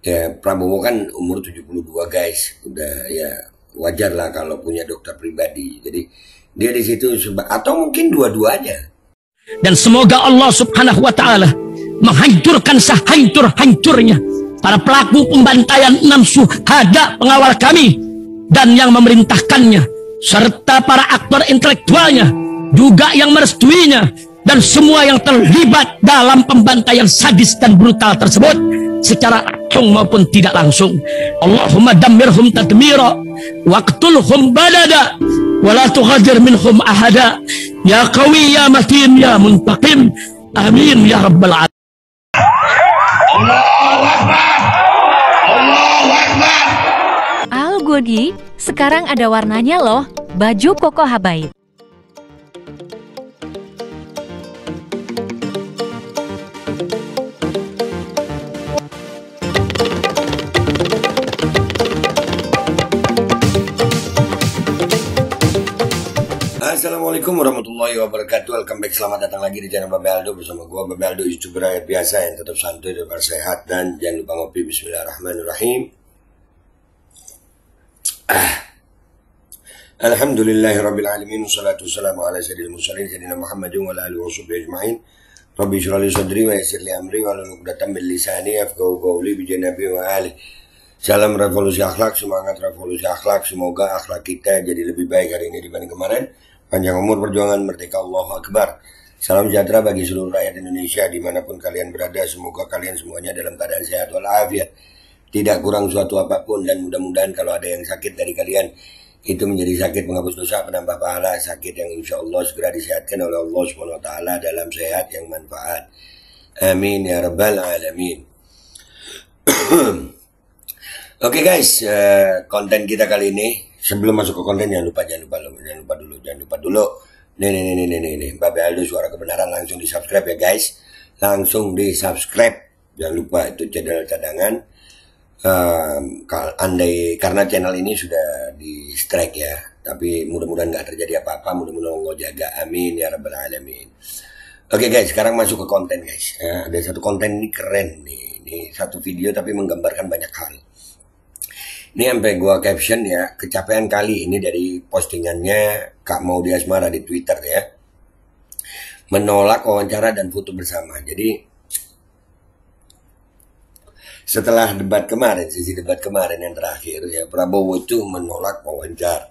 Ya, Prabowo kan umur 72 guys. Udah ya wajar lah kalau punya dokter pribadi. Jadi dia di situ atau mungkin dua-duanya. Dan semoga Allah Subhanahu wa taala menghancurkan sehancur-hancurnya para pelaku pembantaian 6 syuhada pengawal kami dan yang memerintahkannya, serta para aktor intelektualnya juga yang merestuinya, dan semua yang terlibat dalam pembantaian sadis dan brutal tersebut secara langsung maupun tidak langsung. Allahumma dammirhum tadmira waqtulhum badada wala tughadir minhum ahada ya qawi ya matin ya muntaqim amin ya rabbal alamin. Allahu Akbar, Allahu Akbar. Al Godi, sekarang ada warnanya loh, baju koko habaib. Assalamualaikum warahmatullahi wabarakatuh. Welcome back, selamat datang lagi di channel Babe Aldo bersama gua Babe Aldo, YouTuber rakyat biasa yang tetap santuy dan sehat, dan jangan lupa ngopi. Bismillahirrahmanirrahim. Alhamdulillahirabbil alamin, wassalatu wassalamu ala sayyidil mursalin sayyidina Muhammadin wa ala alihi washabbihi ajmain. Rabbi shrah li sadri wa yassir li amri wa hlul 'uqdatam min lisani yafqahu qawli bi janabi wa ali. Salam revolusi akhlak, semangat revolusi akhlak. Semoga akhlak kita jadi lebih baik hari ini dibanding kemarin. Panjang umur, perjuangan, merdeka, Allahu Akbar. Salam sejahtera bagi seluruh rakyat Indonesia dimanapun kalian berada. Semoga kalian semuanya dalam keadaan sehat walafiat, tidak kurang suatu apapun, dan mudah-mudahan kalau ada yang sakit dari kalian itu menjadi sakit penghapus dosa, penambah pahala, sakit yang insya Allah segera disehatkan oleh Allah Subhanahu Wa Taala dalam sehat yang manfaat. Amin ya rabbal alamin. Oke guys, konten kita kali ini, sebelum masuk ke konten jangan lupa dulu. Nih, Babe Aldo suara kebenaran, langsung di subscribe ya guys, langsung di subscribe. Jangan lupa itu channel cadangan. Karena channel ini sudah di strike ya, tapi mudah-mudahan nggak terjadi apa-apa, mudah-mudahan Allah jaga, amin ya rabbal alamin. Oke guys, sekarang masuk ke konten guys. Ada satu konten ini keren nih, ini satu video tapi menggambarkan banyak hal. Ini sampai gua caption ya, kecapean kali ini dari postingannya Kak Maudy Asmara di Twitter ya. Menolak wawancara dan foto bersama. Jadi setelah debat kemarin, sisi debat kemarin yang terakhir ya, Prabowo itu menolak wawancara.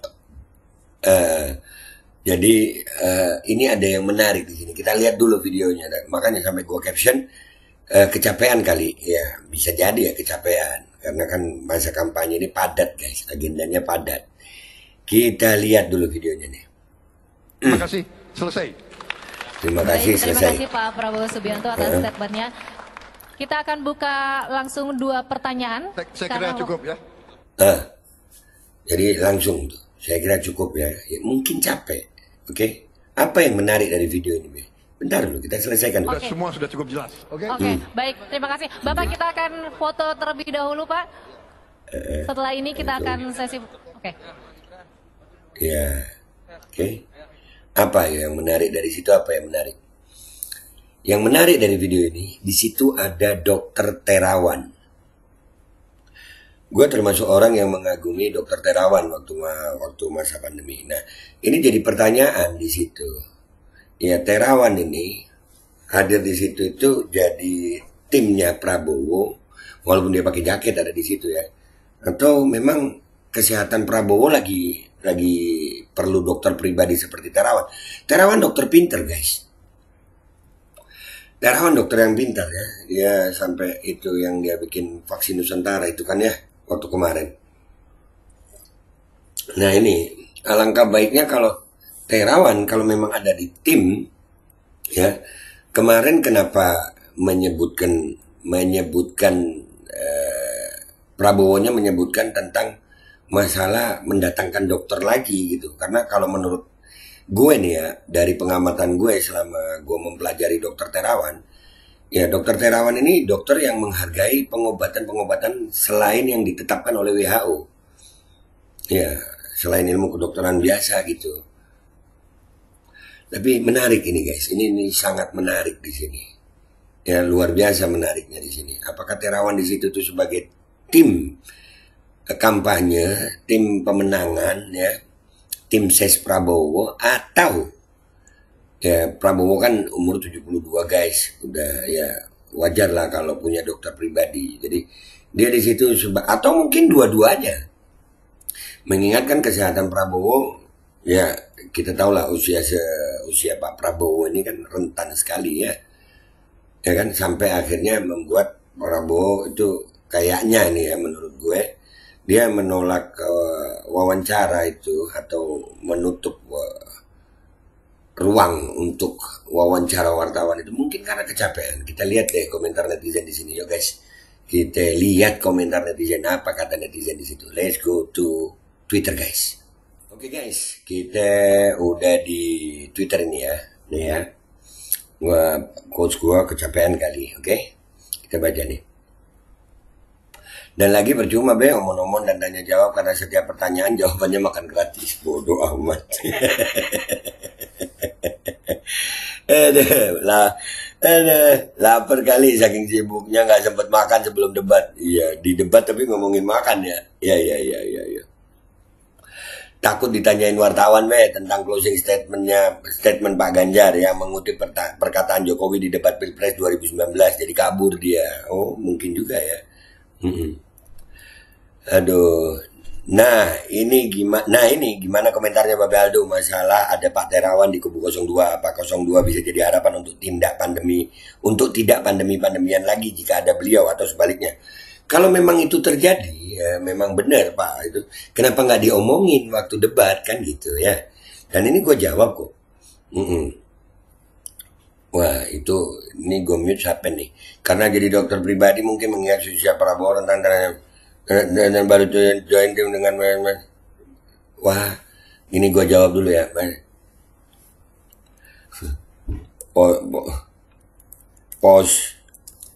Jadi ini ada yang menarik di sini. Kita lihat dulu videonya. Makanya sampai gua caption kecapean kali ya, bisa jadi ya kecapean. Karena kan masa kampanye ini padat guys, agendanya padat. Kita lihat dulu videonya nih. Terima kasih, selesai. Terima kasih, selesai. Terima kasih Pak Prabowo Subianto atas statementnya. Kita akan buka langsung 2 pertanyaan. Saya kira cukup ya. Jadi langsung tuh, saya kira cukup ya. Mungkin capek, oke? Apa yang menarik dari video ini, Be? Bentar dulu, kita selesaikan dulu. Semua sudah cukup jelas. Oke. Baik, terima kasih. Bapak, kita akan foto terlebih dahulu, Pak. Setelah ini kita akan sesi. Ya, oke. Apa yang menarik dari situ? Apa yang menarik? Yang menarik dari video ini, di situ ada Dokter Terawan. Gue termasuk orang yang mengagumi Dokter Terawan waktu masa pandemi. Nah, ini jadi pertanyaan di situ. Ya, Terawan ini hadir di situ itu jadi timnya Prabowo, walaupun dia pakai jaket ada di situ ya. Atau memang kesehatan Prabowo lagi perlu dokter pribadi seperti Terawan. Terawan dokter pinter guys. Terawan dokter yang pintar ya. Dia sampai itu yang dia bikin vaksin Nusantara itu kan ya waktu kemarin. Nah ini alangkah baiknya kalau Terawan kalau memang ada di tim ya. Kemarin kenapa menyebutkan Prabowo-nya menyebutkan tentang masalah mendatangkan dokter lagi gitu. Karena kalau menurut gue nih ya, dari pengamatan gue selama gue mempelajari Dokter Terawan, ya Dokter Terawan ini dokter yang menghargai pengobatan-pengobatan selain yang ditetapkan oleh WHO. Ya, selain ilmu kedokteran biasa gitu. Tapi menarik ini guys, ini sangat menarik di sini. Ya luar biasa menariknya di sini. Apakah Terawan di situ tuh sebagai tim kampanye, tim pemenangan ya, tim ses Prabowo, atau ya Prabowo kan umur 72 guys, udah ya wajar lah kalau punya dokter pribadi. Jadi dia di situ atau mungkin dua-duanya mengingatkan kesehatan Prabowo. Ya kita tahu lah usia Pak Prabowo ini kan rentan sekali ya kan, sampai akhirnya membuat Prabowo itu kayaknya nih ya, menurut gue dia menolak wawancara itu atau menutup ruang untuk wawancara wartawan itu mungkin karena kecapean. Kita lihat deh komentar netizen di sini, yo guys. Kita lihat komentar netizen, apa kata netizen di situ. Let's go to Twitter guys. Oke guys, kita udah di Twitter ini ya. Nih ya. Coach gua kecapean kali, oke? Kita baca nih. Dan lagi percuma be omong-omong dan tanya jawab, karena setiap pertanyaan jawabannya makan gratis. Bodoh amat. Lapar kali saking sibuknya nggak sempat makan sebelum debat. Iya, di debat tapi ngomongin makan ya. Iya. Takut ditanyain wartawan tentang closing statement Pak Ganjar yang mengutip perkataan Jokowi di debat Pilpres 2019, jadi kabur dia. Oh, mungkin juga ya. Aduh. Nah, ini gimana komentarnya Babe Aldo masalah ada Pak Terawan di kubu 02. Apa 02 bisa jadi harapan untuk tidak pandemi-pandemian lagi jika ada beliau, atau sebaliknya? Kalau memang itu terjadi, ya memang benar Pak itu. Kenapa nggak diomongin waktu debat kan gitu ya? Dan ini gue jawab kok. Wah itu, ini gue mute siapa nih? Karena jadi dokter pribadi mungkin mengingat usia Prabowo tentang dan baru join tim dengan wah, ini gue jawab dulu ya.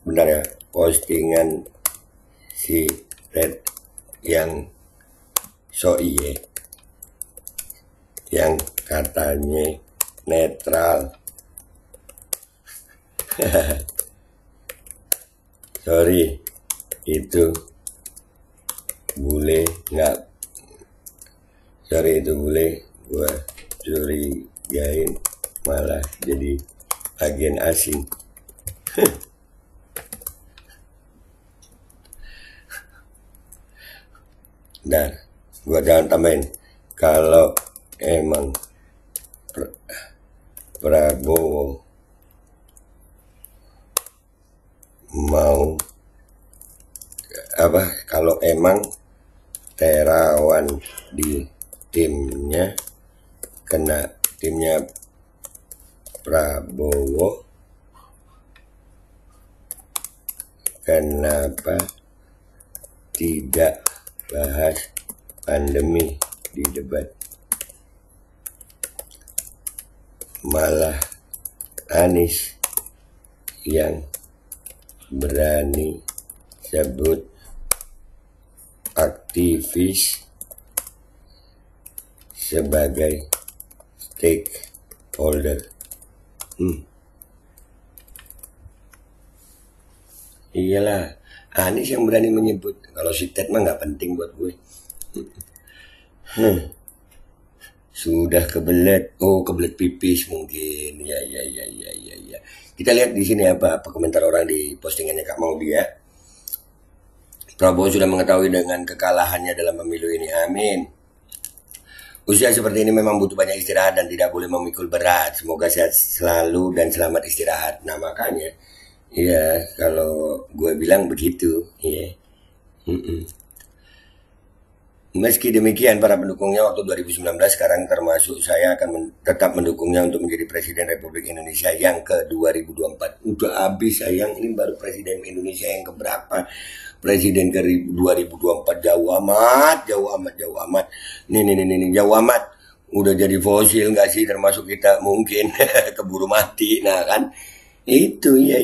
Bentar ya, postingan si Red yang iye yang katanya netral. Sorry, itu boleh nggak? Sorry, itu boleh gua curigain malah jadi agen asing. Dan gua jangan tambahin, kalau emang Prabowo mau kalau emang Terawan di timnya Prabowo, kenapa tidak bahas pandemi di debat? Malah Anies yang berani sebut aktivis sebagai stakeholder. Iyalah, Anies yang berani menyebut. Kalau si Ted mah nggak penting buat gue. Sudah kebelet. Oh, kebelet pipis mungkin. Ya. Kita lihat di sini apa komentar orang di postingannya Kak Maudi ya. Prabowo sudah mengetahui dengan kekalahannya dalam pemilu ini. Amin. Usia seperti ini memang butuh banyak istirahat dan tidak boleh memikul berat. Semoga sehat selalu dan selamat istirahat. Nah makanya, ya kalau gue bilang begitu, ya. Meski demikian, para pendukungnya waktu 2019 sekarang termasuk saya akan tetap mendukungnya untuk menjadi Presiden Republik Indonesia yang ke 2024. Udah habis sayang, ini baru Presiden Indonesia yang keberapa? Presiden ke 2024 jauh amat. Nih jauh amat. Udah jadi fosil nggak sih, termasuk kita mungkin keburu mati. Nah kan, itu ya.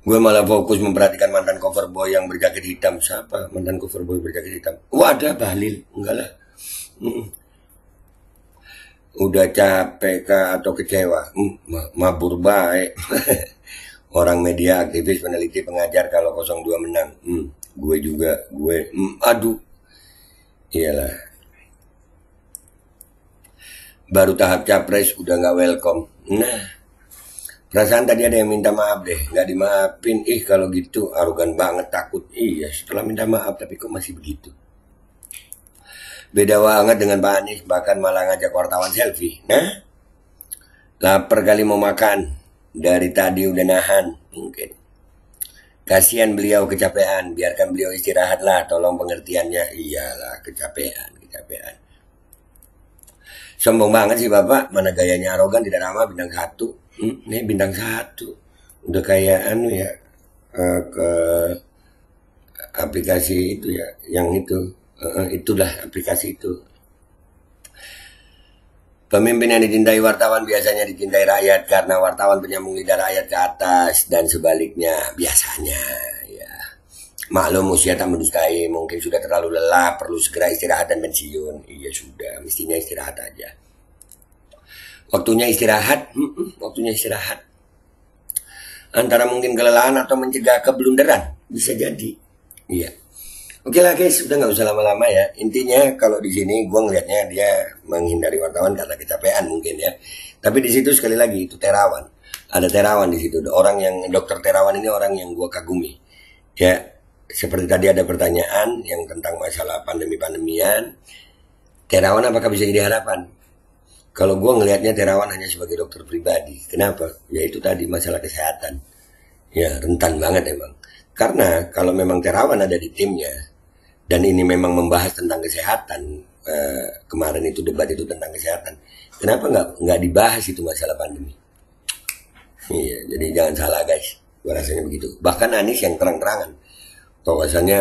Gue malah fokus memperhatikan mantan cover boy yang berjaket hitam. Siapa mantan cover boy berjaket hitam? Ada Bahlil? Enggak lah. Udah capek kah atau kecewa? Mabur baik. Orang media, aktivis, peneliti, pengajar kalau 02 menang. Gue juga, aduh. Iyalah. Baru tahap capres udah nggak welcome. Nah, perasaan tadi ada yang minta maaf deh, nggak dimaafin. Kalau gitu arogan banget, takut. Iya, setelah minta maaf tapi kok masih begitu. Beda banget dengan Pak Anies, bahkan malah ngajak wartawan selfie. Nah, lapar kali mau makan. Dari tadi udah nahan, mungkin. Kasihan beliau kecapean, biarkan beliau istirahatlah, tolong pengertiannya. Iyalah, kecapean. Sombong banget sih Bapak, mana gayanya arogan, tidak ramah, bintang 1. Nih bintang 1. Udah kayak ya, ke aplikasi itu ya, yang itu. Itulah aplikasi itu. Pemimpin yang dicintai wartawan biasanya dicintai rakyat karena wartawan penyambung lidah rakyat ke atas dan sebaliknya biasanya ya. Maklum usia tak mendustai, mungkin sudah terlalu lelah, perlu segera istirahat dan pensiun. Iya sudah, mestinya istirahat aja. Waktunya istirahat, waktunya istirahat. Antara mungkin kelelahan atau mencegah keblunderan, bisa jadi. Iya. Oke lah guys, udah nggak usah lama-lama ya. Intinya kalau di sini gue ngelihatnya dia menghindari wartawan karena kecapean mungkin ya. Tapi di situ sekali lagi itu Terawan. Ada Terawan di situ. Orang yang dokter Terawan ini orang yang gue kagumi. Ya, seperti tadi ada pertanyaan yang tentang masalah pandemi-pandemian. Terawan apakah bisa jadi harapan? Kalau gue ngelihatnya Terawan hanya sebagai dokter pribadi. Kenapa? Ya itu tadi masalah kesehatan. Ya rentan banget emang. Karena kalau memang Terawan ada di timnya. Dan ini memang membahas tentang kesehatan. Kemarin itu debat itu tentang kesehatan. Kenapa nggak dibahas itu masalah pandemi? Iya, jadi jangan salah guys. Gue rasanya begitu. Bahkan Anies yang terang-terangan. Bahwasannya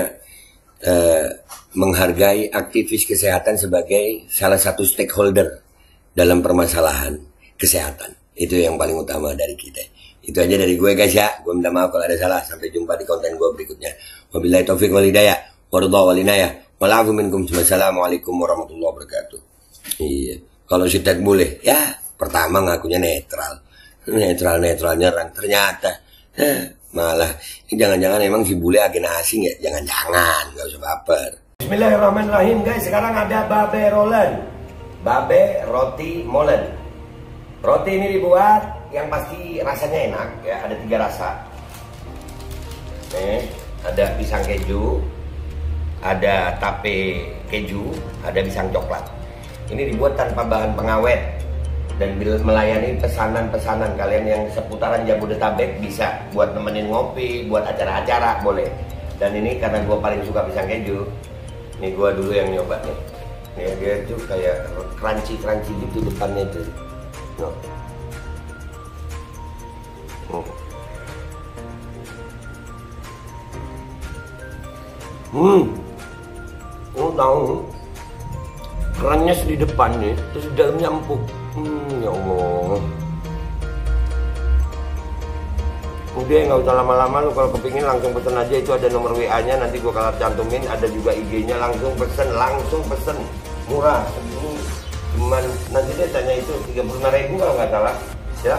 menghargai aktivis kesehatan sebagai salah satu stakeholder dalam permasalahan kesehatan. Itu yang paling utama dari kita. Itu aja dari gue guys ya. Gue minta maaf kalau ada salah. Sampai jumpa di konten gue berikutnya. Wabillahi taufiq wal hidayah. Waridha walinayah. Walafu minkum. Wassalamualaikum warahmatullahi wabarakatuh. Iya. Kalau sitet boleh. Ya. Pertama ngakunya netral. Netral-netralnya orang. Ternyata. Malah. Ini jangan-jangan emang si bule agen asing ya. Jangan-jangan. Gak usah baper. Bismillahirrahmanirrahim guys. Sekarang ada babe rolen. Babe roti molen. Roti ini dibuat yang pasti rasanya enak ya. Ada 3 rasa. Nih. Ada pisang keju. Ada tape keju, ada pisang coklat. Ini dibuat tanpa bahan pengawet dan melayani pesanan-pesanan kalian yang seputaran Jabodetabek bisa buat nemenin ngopi, buat acara-acara boleh. Dan ini karena gue paling suka pisang keju, ini gue dulu yang nyoba nih. Nih dia tuh kayak crunchy gitu depannya itu. Tahu kerannya di depan nih, terus di dalamnya empuk. Ya Allah. Udah nggak usah lama-lama lu, kalau kepingin langsung pesen aja, itu ada nomor WA-nya, nanti gua kalau cantumin, ada juga IG-nya, langsung pesen, murah. Cuman nanti dia tanya itu 35.000 kalau nggak salah, ya.